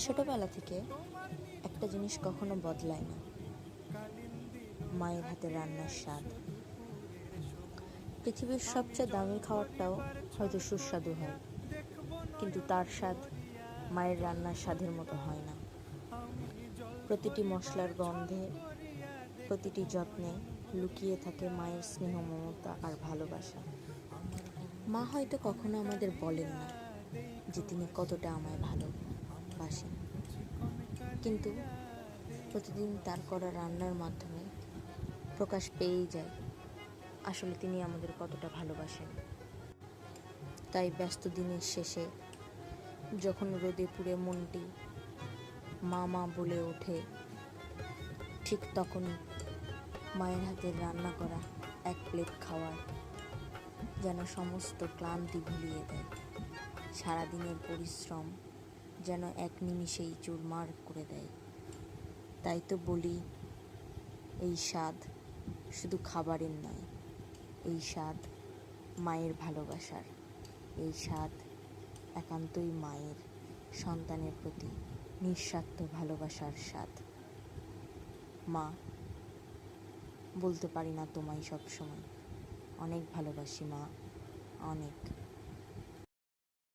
ছোটবেলা থেকে একটা জিনিস কখনো বদলায় না, মায়ের হাতে রান্নার স্বাদ। পৃথিবীর সবচেয়ে দামি খাবারটাও হয়তো সুস্বাদু হয়, কিন্তু তার স্বাদ মায়ের রান্নার স্বাদের মতো হয় না। প্রতিটি মশলার গন্ধে, প্রতিটি যত্নে লুকিয়ে থাকে মায়ের স্নেহ, মমতা আর ভালোবাসা। মা হয়তো কখনো আমাদের বলেন না যে তিনি কতটা আমায় ভালোবাসেন, কিন্তু প্রতিদিন তার করা রান্নার মাধ্যমে প্রকাশ পেয়েই যায় আসলে তিনি আমাদের কতটা ভালোবাসেন। তাই ব্যস্ত দিনের শেষে যখন রোদে পুড়ে মনটি মা মা বলে ওঠে, ঠিক তখনই মায়ের হাতের রান্না করা এক প্লেট খাওয়ার যেন সমস্ত ক্লান্তি ভুলিয়ে দেয়। সারাদিনের পরিশ্রম যেন এক নিমিষেই চুরমার করে দেয়। তাই তো বলি, এই স্বাদ শুধু খাবারের নয়, এই স্বাদ মায়ের ভালোবাসার। এই স্বাদ একান্তই মায়ের সন্তানের প্রতি নিঃস্বার্থ ভালোবাসার স্বাদ। মা, বলতে পারি না তোমায় সব সময় অনেক ভালোবাসি মা, অনেক।